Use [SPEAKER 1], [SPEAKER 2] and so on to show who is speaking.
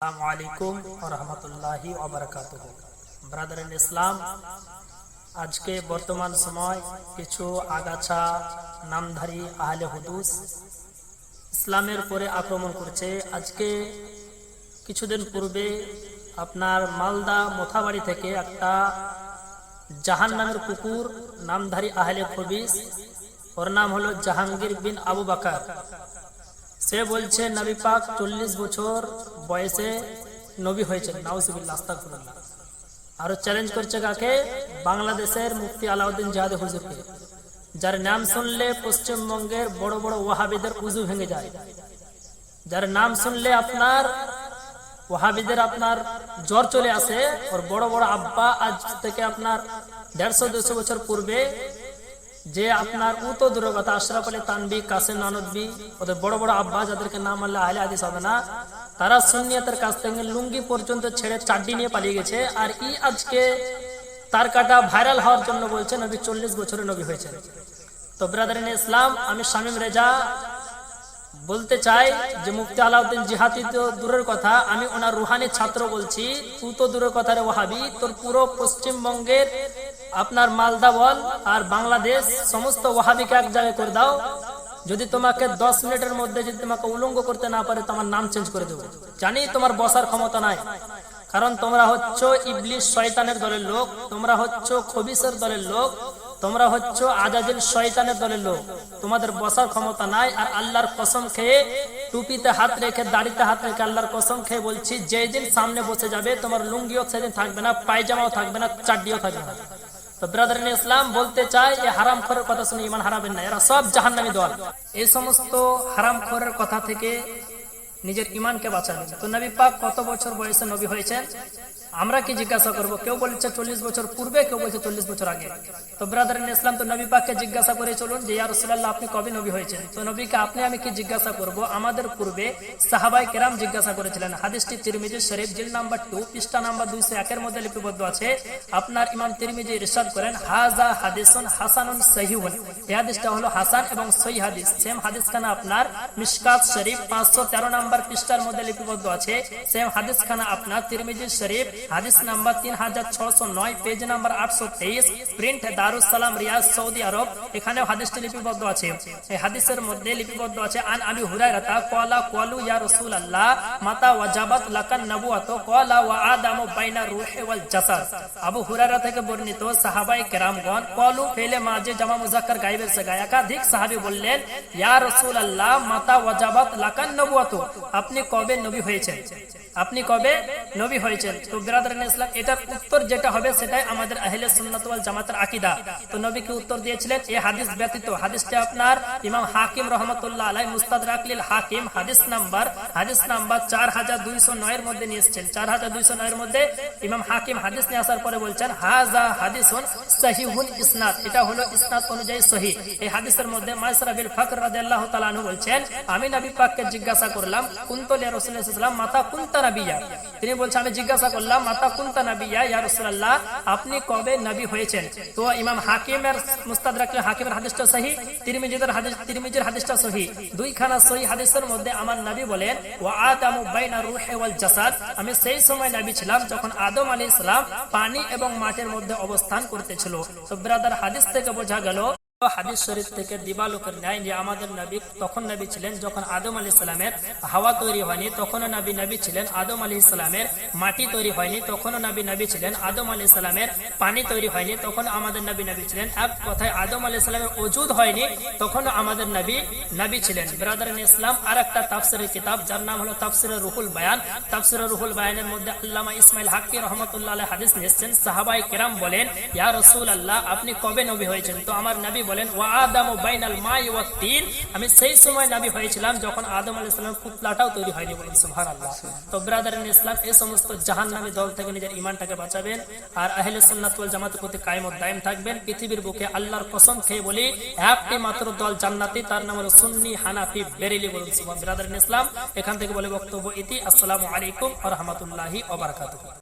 [SPEAKER 1] আসসালামু আলাইকুম ওয়া রাহমাতুল্লাহি ওয়া বারাকাতুহু। ব্রাদার ইন ইসলাম, আজকে বর্তমান সময় কিছু আগাছা নামধারী আহলে হুদুস ইসলামের উপরে আক্রমণ করছে। আজকে কিছুদিন পূর্বে আপনার মালদা মোথাবাড়ি থেকে একটা জাহান্নামের কুকুর নামধারী আহলে খবিস, ওর নাম হলো জাহাঙ্গীর বিন আবু বকর। সে বলছে নবী পাক 40 বছর বয়সে নবী হয়েছেন। নাউজুবিল্লাহ, আস্তাগফিরুল্লাহ। আর চ্যালেঞ্জ করছে কাকে? বাংলাদেশের মুফতি আলাউদ্দিন জিহাদি হুজুরকে, যার নাম শুনলে পশ্চিমবঙ্গের বড় বড় ওয়াহাবিদের উজু ভেঙে যায়, যার নাম শুনলে আপনার ওয়াহাবিদের আপনার জ্বর চলে আসে। ওর বড় বড় আব্বা আজ থেকে আপনার 150-200 বছর পূর্বে যে আপনার উত দূরের কথা আশরাফ আলী তানবী, কাসেম নানদবী, ওদের বড় বড় আব্বা যাদেরকে নাম আল্লাহ আহলে হাদিস হবে না, তারা সুন্নিয়তের কাছ থেকে লুঙ্গি পর্যন্ত ছেড়ে চাড্ডি নিয়ে পালিয়ে গেছে। আর আজকে তার কাটা ভাইরাল হওয়ার জন্য বলছে নবী 40 বছরে নবী হয়েছে। তো ব্রাদার ইন ইসলাম, আমি শামীম রেজা বলতে চাই যে মুফতি আলাউদ্দিন জিহাদি তো দূরের কথা, আমি ওনার রুহানি ছাত্র বলছি, তুই তো দূরের কথা রে ওয়াহাবি, তোর পুরো পশ্চিমবঙ্গের আপনার মালদা বল আর বাংলাদেশ সমস্ত ওয়াহাবিকে এক জায়গায় করে দাও। যদি তোমাকে 10 মিনিটের মধ্যে যদি তোমাকে উলঙ্গ করতে না পারে, তোমার নাম চেঞ্জ করে দেবো। জানি তোমার বসার ক্ষমতা নাই, কারণ তোমরা হচ্ছ ইবলিস শয়তানের দলের লোক, তোমরা হচ্ছ খবিসের দলের লোক, তোমরা হচ্ছ আজাজিল শয়তানের দলের লোক। তোমাদের বসার ক্ষমতা নাই। আর আল্লাহর কসম খেয়ে, টুপিতে হাত রেখে দাড়িতে হাত রেখে আল্লাহর কসম খেয়ে বলছি, যেই দিন সামনে বসে যাবে তোমার লুঙ্গিও সেদিন থাকবে না, পায়জামাও থাকবে না, চাড্ডিও থাকবে না। তো ব্রাদার ইন ইসলাম বলতে চাই, এই হারামখোরের কথা শুনে ঈমান হারাবেন না, এরা সব জাহান্নামী দল। এই সমস্ত হারামখোরের কথা থেকে নিজের ঈমানকে বাঁচাবেন। তো নবী পাক কত বছর বয়সে নবী হয়েছেন আমরা কি জিজ্ঞাসা করব? কেউ বলছে 40 বছর পূর্বে, কেউ বলছে 40 বছর আগে। তো ব্রাদার ইন ইসলাম, তো নবী পাককে জিজ্ঞাসা করে চলুন যে ইয়া রাসূলুল্লাহ, আপনি কবে নবী হয়েছেন? তো নবীকে আপনি আমি কি জিজ্ঞাসা করব? আমাদের পূর্বে সাহাবায়ে কেরাম জিজ্ঞাসা করেছিলেন। হাদিসটি তিরমিজি শরীফ জিলদ নাম্বার 2 পৃষ্ঠা নাম্বার 201 এর মধ্যে লিপিবদ্ধ আছে। আপনার ইমাম তিরমিজি ইরশাদ করেন, হাযা হাদিসুন হাসানুন সহিহুন, এই হাদিসটা হলো হাসান এবং সহিহ হাদিস। সেম হাদিসখানা আপনার মিশকাত শরীফ 513 নাম্বার পৃষ্ঠার মধ্যে লিপিবদ্ধ আছে। সেম হাদিসখানা আপনার তিরমিজি শরীফ হাদিস number 3609 page number 823, print Darus Salam Riyad Saudi আরব, এখানেও হাদিসটি লিপিবদ্ধ আছে। এই হাদিসের মধ্যে লিপিবদ্ধ আছে, আন আবি হুরায়রা ক্বালা ক্বালু ইয়া রাসূলুল্লাহ মাতা ওয়াজাবাত লাকান নবুওয়াতু ক্বালা ওয়া আদামু বাইনা রূহি ওয়াল জাসাদ। আবু হুরায়রা থেকে বর্ণিত, সাহাবায়ে কেরামগণ ক্বালু ফেলে মাঝে জামা মুযাক্কার গায়েবের সে গায়, একাধিক সাহাবী বললেন, ইয়া রাসূলুল্লাহ মাতা ওয়াজাবাত লাকান নবুওয়াতু, আপনি কবে নবী হয়েছেন? আপনি কবে নবী হয়েছেন? তো ব্রাদার ইন ইসলাম, এটার উত্তর যেটা হবে সেটাই আমাদের আহলে সুন্নাত ওয়াল জামাতের আকীদা। তো নবী কি উত্তর দিয়েছিলেন? এই হাদিস ব্যতীত হাদিসটা আপনার ইমাম হাকিম রাহমাতুল্লাহ আলাইহি মুস্তাদরাক লিল হাকিম হাদিস নাম্বার 4209 এর মধ্যে নিয়ে এসেছেন। 4209 এর মধ্যে ইমাম হাকিম হাদিস নিয়ে আসার পরে বলছেন, হাযা হাদিসুন সহিহুল ইসনাদ, এটা হলো ইসনাদ অনুযায়ী সহিহ। এই হাদিসের মধ্যে মাইসরা বিল ফাকর রাদিয়াল্লাহু তাআলা আনহু বলছেন, আমি নবী পাককে জিজ্ঞাসা করলাম, কুনতু লি রাসূলিল্লাহ সাল্লাল্লাহু আলাইহি ওয়াসাল্লাম মাতা কুনতা নাবিয়্যা, তিনি বলছেন আমি জিজ্ঞাসা করলাম মাতা কুনতা নাবিয়্যা ইয়া রাসূলুল্লাহ, আপনি কবে নবী হয়েছেন? তো ইমাম হাকিমের মুস্তাদরাক হাকিমের হাদিসটা সহিহ, তিরমিজির হাদিসটা সহিহ, দুইখানা সহিহ হাদিসের মধ্যে আমার নবী বলেন, ওয়া আদামু বাইনা রূহি ওয়াল জাসাদ, আমি সেই সময় নবী ছিলাম যখন আদম আলাইহিস সালাম পানি এবং মাটির মধ্যে অবস্থান করতেছিল। তো ব্রাদার, হাদিস থেকে বোঝা গেল, হাদিস শরীফ থেকে দিবালোকের ন্যায় যে আমাদের নবী তখন নবী ছিলেন যখন আদম আলাইহিস সালামের হাওয়া তৈরি হয়নি, তখনও নবী ছিলেন। আদম আলাইহিস সালামের মাটি তৈরি হয়নি, তখনও নবী ছিলেন। আদম আলাইহিস সালামের পানি তৈরি হয়নি, তখন আমাদের নবী ছিলেন। এক কথায় আদম আলাইহিস সালামের ওজুদ হয়নি, তখনও আমাদের নবী ছিলেন। ব্রাদার ইন ইসলাম, আরেকটা তাফসীরের কিতাব যার নাম হলো তাফসীরে রুহুল বায়ান, তাফসীরে রুহুল বায়ানের মধ্যে আল্লামা ইসমাইল হাক্কি রাহমাতুল্লাহ আলাইহি হাদিস নিয়েছেন। সাহাবায়ে কেরাম বলেন, ইয়া রাসূলুল্লাহ, আপনি কবে নবী হয়েছেন? তো আমার নবী বলেন, ওয়া আদামু বাইনাল মাই ওয়াত তিন, আমি সেই সময় নবী হয়েছিলাম যখন আদম আলাইহিস সালামের পুতলাটাও তৈরি হয়নি। বলেন সুবহানাল্লাহ। তো ব্রাদার ইন ইসলাম, এই সমস্ত জাহান্নামী দল থেকে নিজের ঈমানটাকে বাঁচাবেন আর আহলে সুন্নাত ওয়াল জামাতের প্রতি কায়েম ও দায়েম থাকবেন। পৃথিবীর বুকে আল্লাহর কসম খেয়ে বলি, একটি মাত্র দল জান্নাতি, তার নাম হলো সুন্নি হানাফি বেরেলি। বলুন সুবহান। ব্রাদার ইন ইসলাম, এখান থেকে বলে বক্তব্য ইতি। আসসালামু আলাইকুম ওয়া রাহমাতুল্লাহি ওয়া বারাকাতুহু।